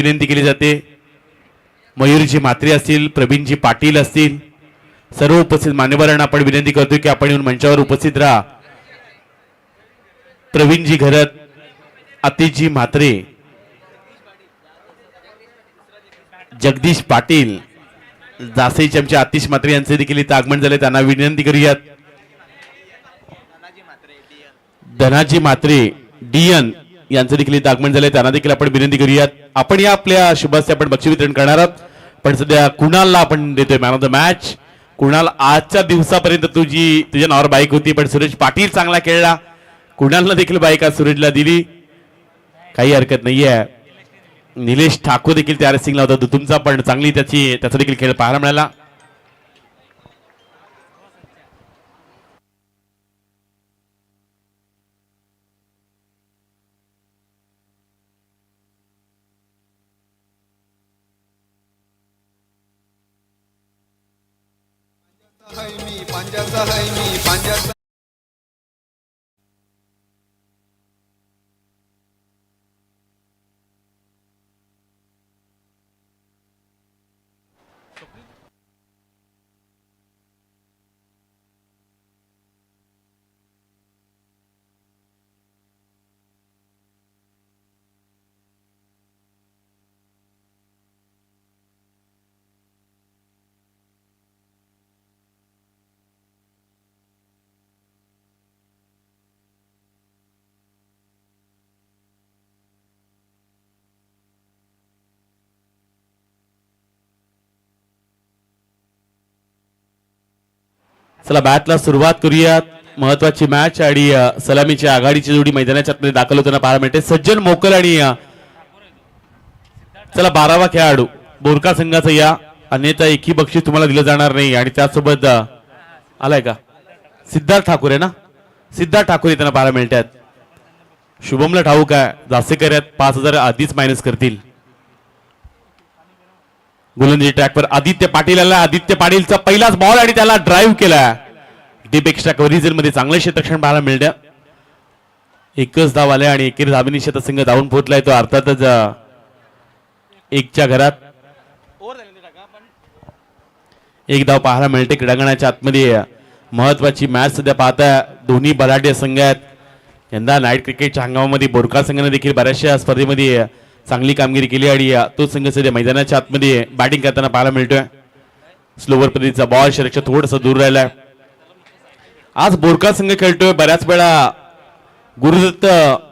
विनंती केली जाते. मयूरजी म्हात्रे असतील, प्रवीणजी पाटील असतील, सर्व उपस्थित मान्यवरांना आपण विनंती करतो की आपण येऊन मंचावर उपस्थित राहा. प्रवीणजी घरत, आतिशजी म्हात्रे, जगदीश पाटील, जासेचे आमचे आतिश म्हात्रे यांचे देखील इथं आगमन झाले. त्यांना विनंती करूयात. धनाजी म्हात्रे डीएन यांचं देखील इथं आगमन झाले. त्यांना देखील आपण विनंती करूयात. आपण या आपल्या शुभास्ते आपण बक्षीस वितरण करणार आहोत. पण सध्या कुणालला आपण देतोय man of the match. Kunal आजच्या दिवसापर्यंत तुझ्या नावावर बाईक होती, पण सुरेश पाटील चांगला खेळला. कुणालला देखील बाईक आज सूरजला दिली, काही हरकत नाहीये. निलेश ठाकूर देखील त्या रेसिंगला होता तुमचा, पण चांगली त्याचा देखील खेळ पाहायला मिळाला. चला बॅटला सुरुवात करूयात. महत्वाची मॅच आणि सलामीची आघाडीची जोडी मैदानाच्या आतमध्ये दाखल होताना पाहायला मिळते. सज्जन मोकल आणि चला 12वा खेळाडू बोरका संघाचा या, अन्यथा एकही बक्षीस तुम्हाला दिलं जाणार नाही. आणि त्यासोबत आलाय का सिद्धार्थ ठाकूर आहे ना, सिद्धार्थ ठाकूर त्यांना पाहायला मिळतात. शुभमला ठाऊक आहे जासेकर आहेत 5000 आधीच मायनस करतील. गोलंदाजी ट्रॅकवर आदित्य पाटील आला. आदित्य पाटीलचा पहिलाच बॉल आणि त्याला ड्राईव्ह केला. डीप एक्स्ट्रा कव्हरेज मध्ये चांगलं क्षेत्ररक्षण पाहायला मिळतं. एकच धाव आले आणि एकेरी धाबीनी शतसंघ धावून पोहोचलाय तो अर्थातच एकच्या घरात. एक धाव पाहायला मिळते. क्रीडांगणाच्या आतमध्ये महत्वाची मॅच सध्या पाहता दोन्ही बलाढ्य संघ आहेत. यंदा नाईट क्रिकेटच्या हंगामामध्ये बोरका संघाने देखील बऱ्याचशा स्पर्धेमध्ये चांगली कामगिरी केली आणि तो संघ सध्या मैदानाच्या आतमध्ये बॅटिंग करताना पाहायला मिळतोय. स्लोवर पद्धतीचा बॉल शरीरच्या थोडंसं दूर राहिलाय. आज बोरका संघ खेळतोय. बऱ्याच वेळा गुरुदत्त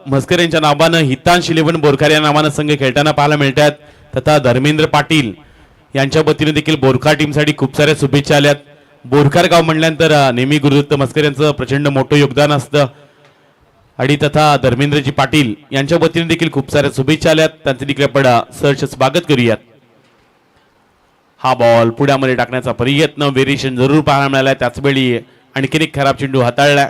म्हस्कर यांच्या नावानं हितांश 11 बोरखार या नावानं संघ खेळताना पाहायला मिळतात. तथा धर्मेंद्र पाटील यांच्या वतीने देखील बोरखा टीमसाठी खूप साऱ्या शुभेच्छा आल्यात. बोरखार गाव म्हणल्यानंतर नेहमी गुरुदत्त म्हस्कर यांचं प्रचंड मोठं योगदान असतं. आणि तथा धर्मेंद्रजी पाटील यांच्या वतीने देखील खूप साऱ्या शुभेच्छा आल्यात. त्यांचे देखील आपण सहर्ष स्वागत करूयात. हा बॉल पुढ्यामध्ये टाकण्याचा प्रयत्न, व्हेरिएशन जरूर पाहायला मिळाला. त्याचवेळी आणखीन एक खराब चेंडू हाताळला.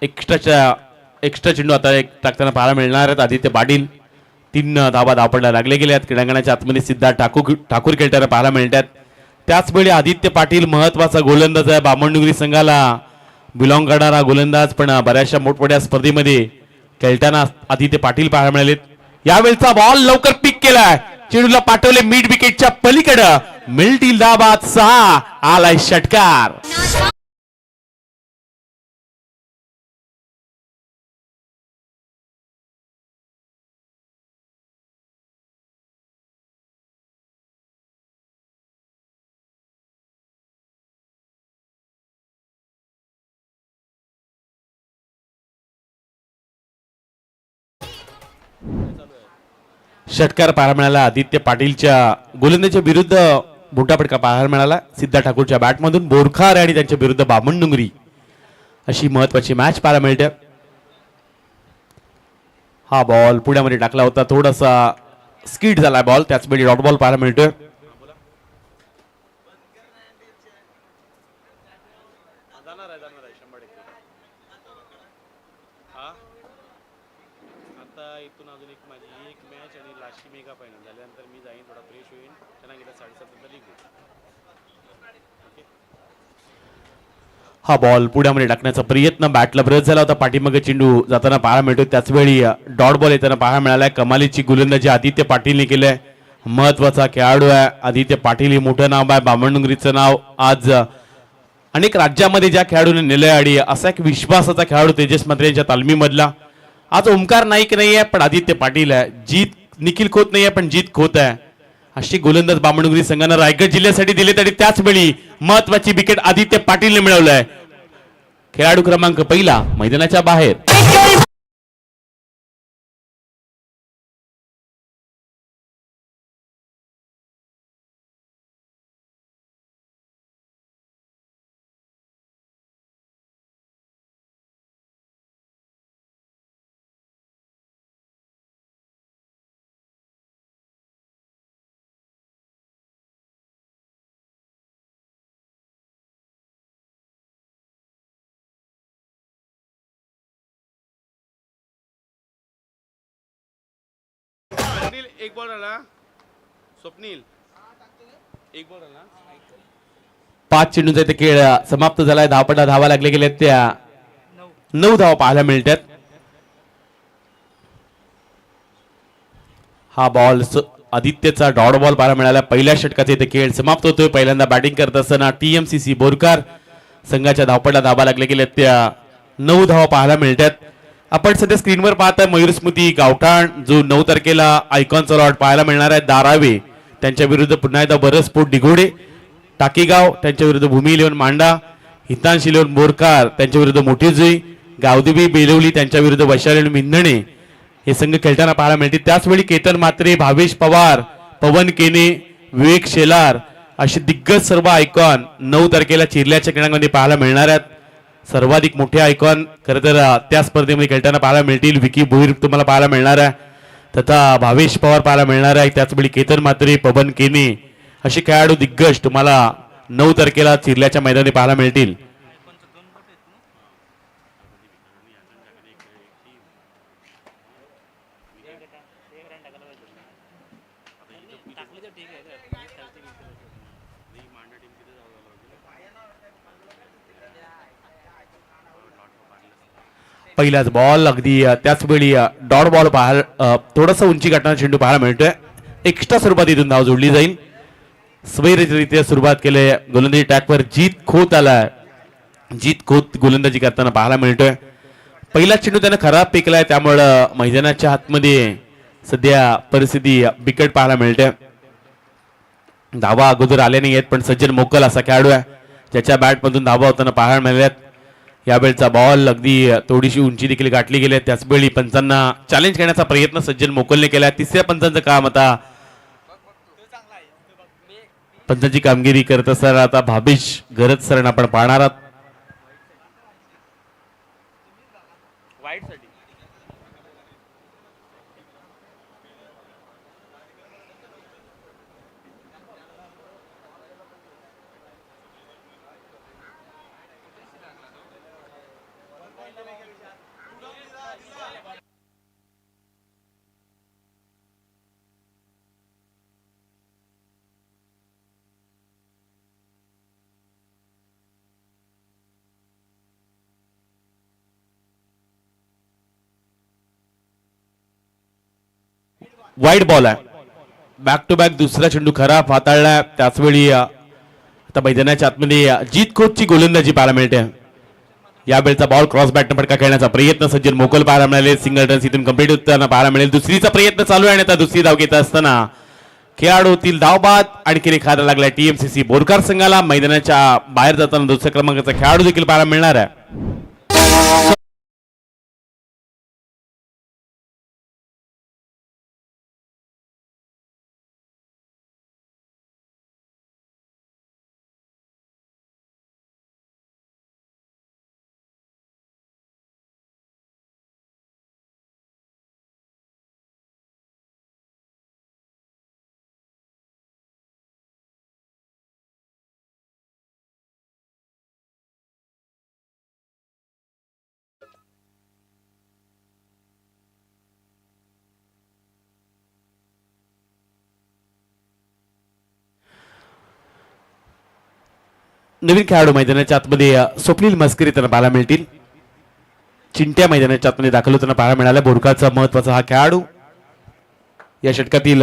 एक्स्ट्रा चेंडू आता टाकताना पाहायला मिळणार आहेत. आदित्य पाटील 3 धावा धावपडला लागले गेले आहेत. क्रीडांगणाच्या आतमध्ये सिद्धार्थ ठाकूर खेळताना पाहायला मिळतात. त्याचवेळी आदित्य पाटील महत्वाचा गोलंदाज आहे. बामणडुंगरी संघाला बिलॉंग करणारा गोलंदाज, पण बऱ्याचशा मोठमोठ्या स्पर्धेमध्ये खेळताना आदित्य पाटील पाहायला मिळालेत. यावेळचा बॉल लवकर पिक केलाय. चेंडूला पाठवले मिड विकेटच्या पलीकडे. मिळतील धाबात 6. आलाय षटकार. षटकार पाहायला मिळाला. आदित्य पाटीलच्या गोलंदाजीच्या विरुद्ध मोठा फटका पाहायला मिळाला. सिद्धार्थ ठाकूरच्या बॅटमधून बोरखार आणि त्यांच्या विरुद्ध बामणडुंगरी अशी महत्वाची मॅच पाहायला मिळते. हा बॉल पुढ्यामध्ये टाकला होता. थोडासा स्किड झाला बॉल. त्याचवेळी डॉट बॉल पाहायला मिळतोय. हा बॉल पुढ्यामध्ये टाकण्याचा प्रयत्न, बॅटला ब्रश झाला होता. पाठीमागे चेंडू जाताना पाहायला मिळतो. त्याचवेळी डॉट बॉल येताना पाहायला मिळालाय. कमालीची गोलंदाजी आदित्य पाटीलने केलंय. महत्वाचा खेळाडू आहे आदित्य पाटील. हे मोठं नाव आहे, बामणडुंगरीचं नाव आज अनेक राज्यामध्ये ज्या खेळाडूने नेले आणि असा एक विश्वासाचा खेळाडू तेजस म्हात्रे यांच्या तालमीमधला. आज ओमकार नाईक नाही आहे पण आदित्य पाटील आहे. जीत निखिल खोत नाही आहे पण जीत खोत आहे. अशी गोलंदाज बामणडुंगरी संघानं रायगड जिल्ह्यासाठी दिले तरी त्याच वेळी महत्वाची विकेट आदित्य पाटीलने मिळवलंय. खेळाडू क्रमांक पहिला मैदानाच्या बाहेर. एक बॉल आला स्वप्नील, एक बॉल आला. 5 चेंडूंचा इथे खेळ समाप्त झालाय. धावपटा धावा लागले गेले त्या 9 धावा पाहायला मिळतात. हा बॉल आदित्यचा डॉट बॉल पाहायला मिळाला. पहिल्या षटकाचा इथे खेळ समाप्त होतोय. पहिल्यांदा बॅटिंग करत असताना TMCC बोरकार संघाच्या धावपटा धावा लागले गेले त्या 9 धावा पाहायला मिळतात. आपण सध्या स्क्रीनवर पाहताय मयूर स्मृती गावठाण जो 9 तारखेला आयकॉनचा लॉट पाहायला मिळणार आहे. दारावे त्यांच्या विरुद्ध पुन्हा एकदा बरसपोट डिघोडे. टाकीगाव त्यांच्या विरुद्ध भूमी इलेव्हन मांडा. हितांश इलेव्हन बोरकार त्यांच्या विरुद्ध मोठी जुई. गावदेवी बेलवली त्यांच्या विरुद्ध वैशाली मिंधणे हे संघ खेळताना पाहायला मिळते. त्याचवेळी केतन म्हात्रे, भावेश पवार, पवन केने, विवेक शेलार अशी दिग्गज सर्व आयकॉन 9 तारखेला चिरल्याच्या खेळामध्ये पाहायला मिळणार आहेत. सर्वाधिक मोठे आयकॉन खरं तर त्या स्पर्धेमध्ये खेळताना पाहायला मिळतील. विकी भोईर तुम्हाला पाहायला मिळणार आहे, तथा भावेश पवार पाहायला मिळणार आहे. त्याचवेळी केतन म्हात्रे, पवन केने असे खेळाडू दिग्गज तुम्हाला 9 तारखेला चिरल्याच्या मैदानी पाहायला मिळतील. पहिलाच बॉल अगदी त्याच वेळी डॉट बॉल पाहायला थोडासा उंची गाठणारा चेंडू पाहायला मिळतोय. एक्स्ट्रा स्वरूपात इथून धाव जोडली जाईल. स्वैररित्या सुरुवात केली गोलंदाजी टॅकवर जीत खोत आलाय. जीत खोत गोलंदाजी करताना पाहायला मिळतोय. पहिला चेंडू त्यानं खराब फेकलाय त्यामुळं मैदानाच्या आतमध्ये सध्या परिस्थिती बिकट पाहायला मिळते. धावा अगोदर आले नाही आहेत पण सज्जन मोकल असा खेळाडू आहे ज्याच्या बॅटमधून धावा होताना पाहायला मिळाल्यात. यावेळचा बॉल अगदी थोडीशी उंची देखील गाठली गेली. त्याचवेळी पंचांना चॅलेंज करण्याचा प्रयत्न सज्जन मोकलने केला. तिसऱ्या पंचांचं काम आता पंचांची कामगिरी करत असताना आता भावेश गरज सरण आपण पाहणार आहात. वाईट बॉल आहे. बॅक टू बॅक दुसरा चेंडू खराब हाताळला. त्याचवेळी आता मैदानाच्या आतमध्ये जीत खोतची गोलंदाजी पाहायला मिळते. यावेळचा बॉल क्रॉस बॅटनं फटका खेळण्याचा प्रयत्न सज्जन मोकल पाहायला मिळाले. सिंगल रन्स इथून कंप्लीट होताना पाहायला मिळेल. दुसरीचा प्रयत्न चालू आहे आणि आता दुसरी धाव घेत असताना खेळाडूतील धावबाद आणखी एखादा लागलाय TMCC बोरकार संघाला. मैदानाच्या बाहेर जाताना दुसऱ्या क्रमांकाचा खेळाडू देखील पाहायला मिळणार आहे. नवीन खेळाडू मैदानाच्या आतमध्ये स्वप्नील मस्करी त्यांना पाहायला मिळतील. चिंट्या मैदानाच्या आतमध्ये दाखल होताना पाहायला मिळाला. बोरकारचा महत्वाचा हा खेळाडू या षटकातील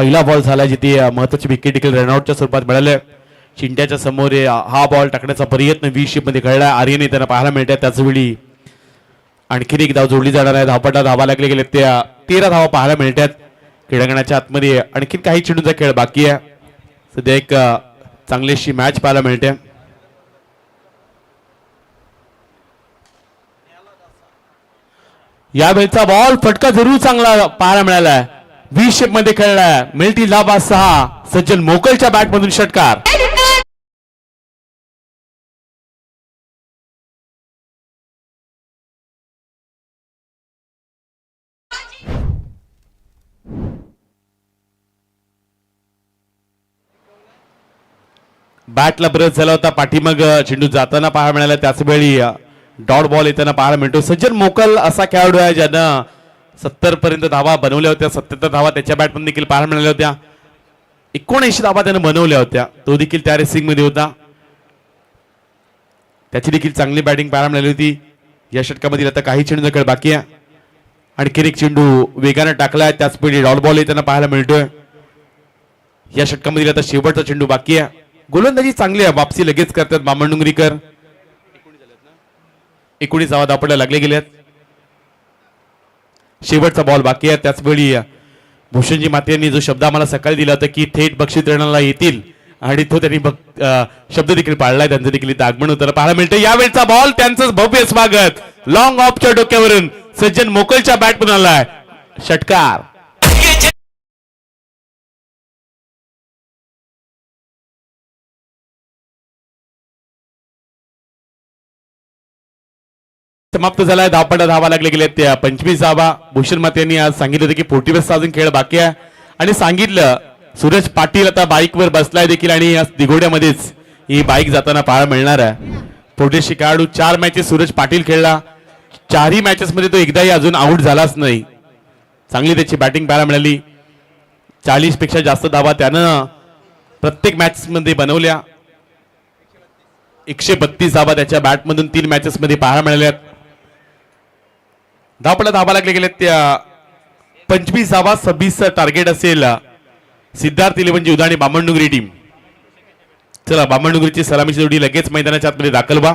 पहिला बॉल झाला जिथे महत्वाची विकेट देखील रनआउटच्या स्वरूपात मिळाले. चिंट्याच्या समोर हा बॉल टाकण्याचा प्रयत्न 20 शीपमध्ये घडला. आर्यन त्यांना पाहायला मिळतात. त्याचवेळी आणखीन एक धाव जोडली जाणार आहे. धावपटा धावा लागले गेले. त्या 13 धावा पाहायला मिळतात. क्रीडांगणाच्या आतमध्ये आणखीन काही चेंडूचा खेळ बाकी आहे. सध्या एक चांगलीशी मॅच पाहायला मिळते. यावेळचा बॉल फटका जरूर चांगला पाहायला मिळालाय. 20 शेप मध्ये खेळलाय. मिळती लाभ 6. सज्जन मोकलच्या बॅट मधून षटकार. बॅटला ब्रश झाला होता. पाठीमाग चेंडू जाताना पाहायला मिळाला. त्याच वेळी डॉट बॉल येताना पाहायला मिळतो. सज्जन मोकल असा खेळाडू आहे ज्यानं 70 पर्यंत धावा बनवल्या होत्या. 77 धावा त्याच्या बॅटमधून देखील पाहायला मिळाल्या होत्या. 79 धावा त्यानं बनवल्या होत्या. तो देखील त्या रेसिंग मध्ये होता. त्याची देखील चांगली बॅटिंग पाहायला मिळाली होती. या षटकामध्ये आता काही चेंडूचा खेळ बाकी आहे. आणखी एक चेंडू वेगाने टाकलाय. त्याच वेळी डॉट बॉल येताना पाहायला मिळतोय. या षटकामध्ये आता शेवटचा चेंडू बाकी आहे. गोलंदाजी चांगली आहे. वापसी लगेच करतात बामणडुंगरीकर. 19 धावा धापडला लागले गेल्यात. शेवटचा बॉल बाकी आहे. त्याच वेळी भूषणजी माते यांनी जो शब्द आम्हाला सकाळी दिला होता की थेट बक्षीस रनाला येतील आणि तो त्यांनी शब्द देखील पाळलाय. त्यांचं देखील इथं आगमन होतं पाहायला मिळतं. यावेळचा बॉल त्यांचं भव्य स्वागत. लॉंग ऑफच्या डोक्यावरून सज्जन मोकलच्या बॅटमधून आलाय. षटकार. समाप्त झालाय. धावपटा धावा लागले गेले. त्या 25 धावा. भूषण माते यांनी आज सांगितलं होतं की 40 अजून खेळ बाकी आहे आणि सांगितलं सूरज पाटील आता बाईकवर बसलाय देखील आणि आज दिघोड्यामध्येच ही बाईक जाताना पाहायला मिळणार आहे. पोटेशी खेळाडू 4 मॅचेस सूरज पाटील खेळला. 4ही मॅचेस मध्ये तो एकदाही अजून आउट झालाच नाही. चांगली त्याची बॅटिंग पाहायला मिळाली. 40 पेक्षा जास्त धावा त्यानं प्रत्येक मॅच मध्ये बनवल्या. 132 धावा त्याच्या बॅटमधून 3 मॅचेस मध्ये पाहायला मिळाल्यात. धावपडा धावा लागले गेले. त्या 25 धावा 26 टार्गेट असेल सिद्धार्थ इलेव्हनची उदाहरणी बामणडुंगरी टीम. चला बामणडुंगरीची सलामीची जोडी लगेच मैदानाच्या आतमध्ये दाखल व्हा.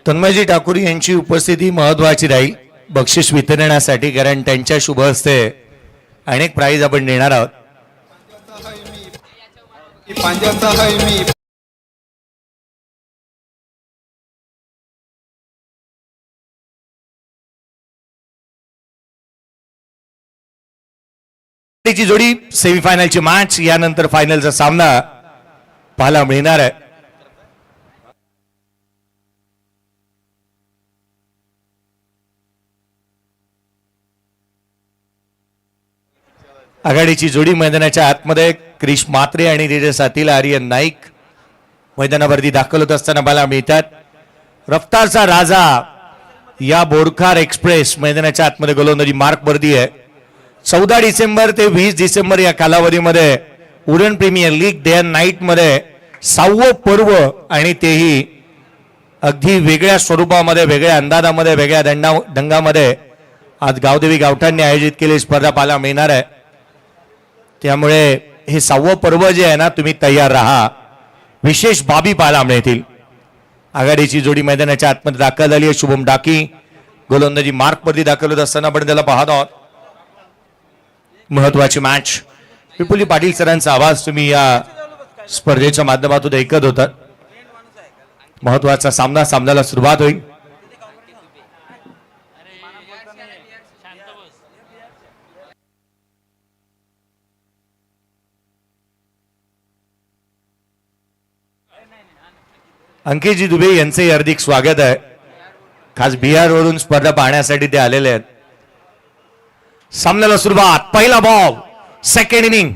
तन्मयजी ठाकूर यांची उपस्थिती महत्वाची राहील बक्षीस वितरणासाठी, कारण त्यांच्या शुभ हस्ते अनेक प्राइज आपण देणार आहोत. ची जोडी सेमीफायनलची मॅच, यानंतर फायनलचा सामना पाहायला मिळणार आहे. आघाडीची जोडी मैदानाच्या आतमध्ये क्रिश मात्रे आणि त्याच्या साथीला आर्यन नाईक मैदानावरती दाखल होत असताना पाहायला मिळतात. रफ्तारचा राजा या बोरखार एक्सप्रेस मैदानाच्या आतमध्ये गोलंदाजी मार्क वरती आहे. 14 डिसेंबर ते 20 डिसेंबर या कालावधीमध्ये Uran premier league day and night मध्ये 6वं पर्व आणि तेही अगदी वेगळ्या स्वरूपामध्ये, वेगळ्या अंदाजामध्ये, वेगळ्या ढंगामध्ये आज गावदेवी गावठांनी आयोजित केलेली स्पर्धा पाहायला मिळणार आहे. त्यामुळे हे 6वं पर्व जे आहे ना, तुम्ही तयार राहा. विशेष बाबी पाहायला मिळतील. आघाडीची जोडी मैदानाच्या आतमध्ये दाखल झाली आहे. शुभम डाकी गोलंदाजी मार्कवरती दाखल होत असताना आपण त्याला पाहत आहोत. महत्वाची मॅच. विपुली पाटील सरांचा आवाज तुम्ही या स्पर्धेच्या माध्यमातून ऐकत होतात. महत्वाचा सामन्याला सुरुवात होईल. अंकितजी दुबे यांचे हार्दिक स्वागत आहे. खास बिहार वरून स्पर्धा पाहण्यासाठी ते आलेले आहेत. सामन्याला सुरुवात. पहिला बॉल, सेकंड इनिंग.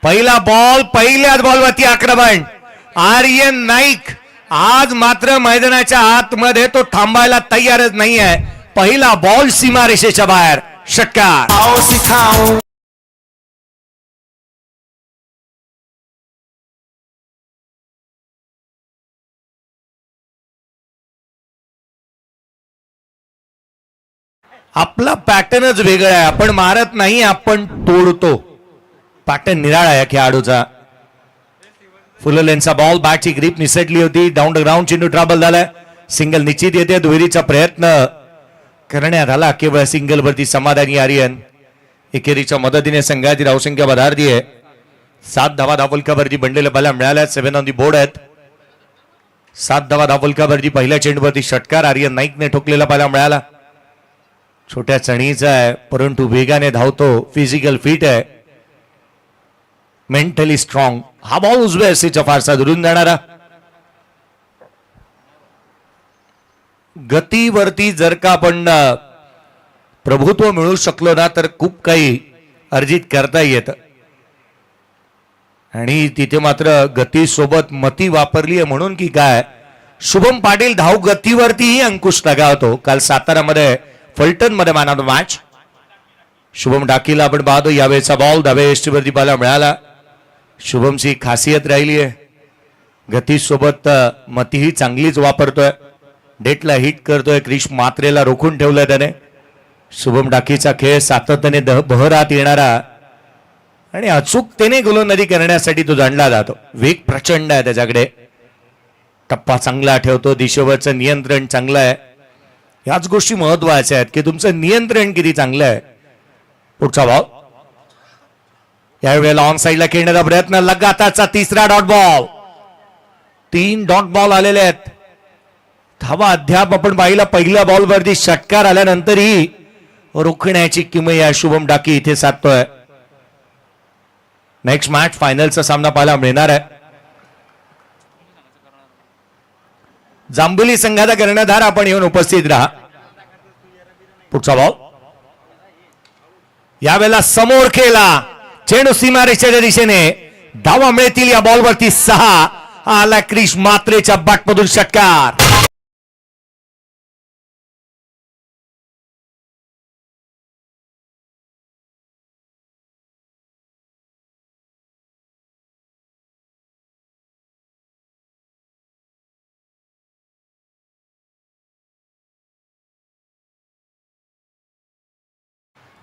पहिला बॉल, पहिल्याच बॉलवरती आक्रमण. आर्यन नाईक आज मात्र मैदानाच्या आतमध्ये तो थांबायला तयारच नाही आहे. पहिला बॉल सीमारेषेच्या बाहेर. षटकार. आपला पॅटर्नच वेगळा आहे. आपण मारत नाही, आपण तोडतो. पॅटर्न निराळा आहे खेळाडूचा. फुल लेनचा बॉल, बॅटची ग्रीप निसटली होती. डाऊन द ग्राउंड चेंडू ट्रॅबल झालाय. सिंगल निश्चित येते. दुहेरीचा प्रयत्न करण्यात आला. केवळ सिंगल वरती समाधानी आर्यन. एकेरीच्या मदतीने संघाची धावसंख्या वधारली आहे. 7 धावा धावफलकावरती बनलेल्या बला मिळाल्या. 7 ऑन दी बोर्ड आहेत. 7 धावा धावफलकावरती पहिल्या चेंडूवरती षटकार आर्यन नाईकने ठोकलेला पाहायला मिळाला. छोट्या चणीचा आहे, परंतु वेगाने धावतो. फिजिकल फिट आहे, मेंटली स्ट्रॉंग. हा बॉल उजव्या हस्तीच्या फारसा दुरून जाणारा. गतीवरती जर का आपण प्रभुत्व मिळू शकलो ना, तर खूप काही अर्जित करता येतं. आणि तिथे मात्र गती सोबत मती वापरली आहे म्हणून की काय, शुभम पाटील धाव गतीवरतीही अंकुश लगावतो. काल सातारामध्ये फलटण मध्ये man of the match. Shubham डाकीला आपण पाहतो. यावेळेचा बॉल डाव्या यष्टीवरती पाहायला मिळाला. शुभमची खासियत राहिली आहे, गती सोबत मतीही चांगलीच वापरतोय. डेटला हिट करतोय. क्रिश मात्रेला रोखून ठेवलंय त्याने. शुभम डाकीचा खेळ सातत्याने बहरात येणारा आणि अचूकतेने गोलंदाजी करण्यासाठी तो जाणला जातो. वेग प्रचंड आहे त्याच्याकडे. टप्पा चांगला ठेवतो. दिशेवरचं नियंत्रण चांगलं आहे. याच गोष्टी महत्वाच्या आहेत की तुमचं नियंत्रण किती चांगलं आहे. पुढचा बॉल. यावेळेला ऑन साईडला खेळण्याचा प्रयत्न. लगातारचा तिसरा डॉट बॉल. 3 डॉट बॉल आलेले आहेत. धावा अद्याप आपण पाहिला. पहिल्या बॉलवरती षटकार आल्यानंतरही रोखण्याची किमया शुभम डाकी इथे साधतोय. नेक्स्ट मॅच फायनलचा सामना पाहायला मिळणार आहे. जांभुली संघाचा कर्णधार आपण येऊन उपस्थित राहा. पुढचा बॉल. यावेळेला समोर केला. चेंडू सीमारेषेच्या दिशेने. धावा मिळतील या बॉलवरती 6. आला क्रिश मात्रेच्या बॅटमधून षटकार.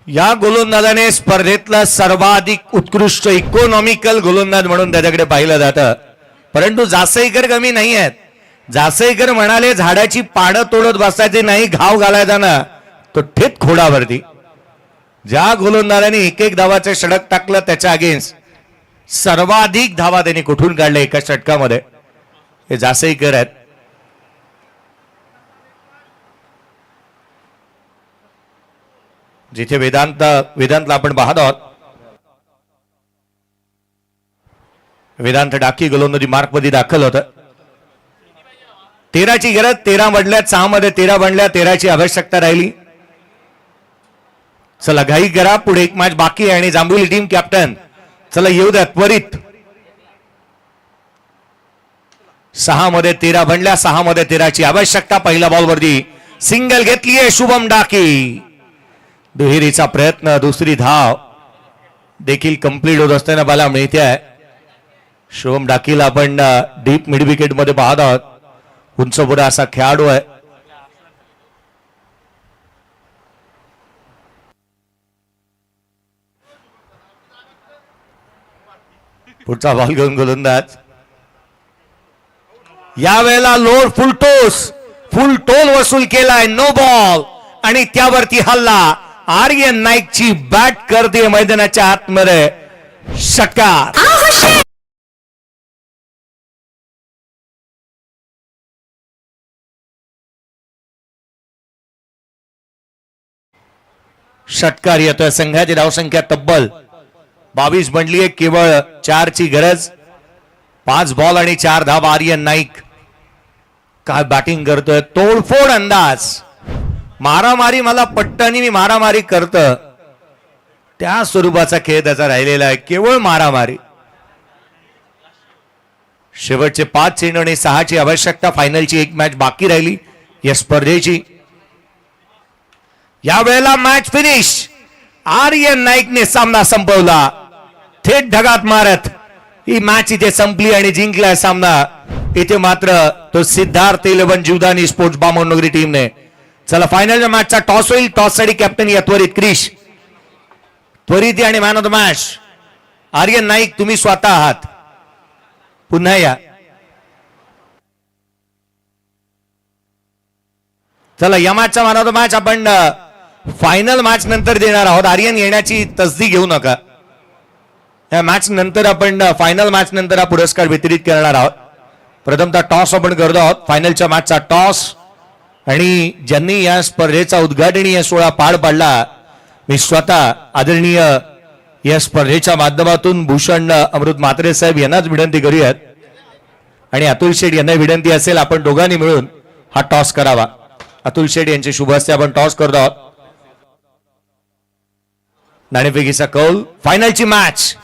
या गोलंदाजाने स्पर्धेतला सर्वाधिक उत्कृष्ट इकॉनॉमिकल गोलंदाज म्हणून त्याच्याकडे पाहिलं जातं. परंतु जासईकर कमी नाही आहेत. जासईकर म्हणाले झाडाची पानं तोडत बसायचे नाही, घाव घालायचा ना तो थेट खोडावरती. ज्या गोलंदाजाने एक धावाचं षटक टाकलं त्याच्या अगेन्स्ट सर्वाधिक धावा त्यांनी कुठून काढल्या एका षटकामध्ये, हे जासईकर आहेत. जिथे वेदांतला आपण पाहत आहोत. वेदांत डाकी गोलंदाजी मार्कमध्ये दाखल होत. 13ची गरज. 13 बनल्या. 6 मध्ये 13 बनल्या. 13ची आवश्यकता राहिली. चला घाई करा, पुढे एक मॅच बाकी आहे आणि जांभुली टीम कॅप्टन चला येऊ द्या त्वरित. 6 मध्ये 13 बनल्या. 6 मध्ये 13ची आवश्यकता. पहिल्या बॉलवरती सिंगल घेतली आहे शुभम डाकी. दुहेरीचा प्रयत्न. दुसरी धाव देखील कंप्लीट होत असताना मला मिळते आहे. शुभम डाकील आपण डीप मिड विकेट मध्ये पाहत आहोत. उंचपुरा असा खेळाडू आहे. पुढचा बॉल घेऊन गोलंदाज. यावेळेला लोड फुल टोल वसूल केलाय. नो बॉल आणि त्यावरती हल्ला. आर्यन नाईकची बॅट करते मैदानाच्या आतमध्ये. षटकार. षटकार येतोय. संघाची धावसंख्या तब्बल 22 बनली आहे. केवळ 4 ची गरज. 5 बॉल आणि 4 धावा. आर्यन नाईक काय बॅटिंग करतोय. तोडफोड अंदाज. मारामारी मला पट्टानी मी मारामारी करत त्या स्वरूपाचा खेळ त्याचा राहिलेला आहे. केवळ मारामारी. शेवटचे 5 चेंडू आणि 6 ची आवश्यकता. फायनलची एक मॅच बाकी राहिली या स्पर्धेची. यावेळेला मॅच फिनिश. आर्यन नाईकने सामना संपवला. थेट ढगात मारत ही मॅच इथे संपली आणि जिंकलाय सामना. इथे मात्र तो सिद्धार्थ 11 जीवदानी स्पोर्ट्स बामणनगरी टीमने. चला फायनलच्या मॅचचा टॉस होईल. टॉस साठी कॅप्टन या त्वरित क्रिश. त्वरित आणि man of the match Aryan Naik तुम्ही स्वतः आहात. पुन्हा या. चला या मॅचचा मॅन ऑफ द मॅच आपण फायनल मॅच नंतर देणार आहोत. आर्यन येण्याची तसदी घेऊ नका. या मॅच नंतर आपण फायनल मॅच नंतर हा पुरस्कार वितरित करणार आहोत. प्रथमतः टॉस आपण करतो आहोत. फायनलच्या मॅचचा टॉस आणि ज्यांनी या स्पर्धेचा उद्घाटनीय सोहळा पार पाडला मी स्वतः आदरणीय या स्पर्धेच्या माध्यमातून भूषण अमृत म्हात्रे साहेब यांनाच विनंती करूयात आणि अतुल शेठ यांना विनंती असेल आपण दोघांनी मिळून हा टॉस करावा. अतुल शेठ यांचे शुभ हस्ते आपण टॉस करतो आहोत. नाणेफेकीचा कौल. फायनलची मॅच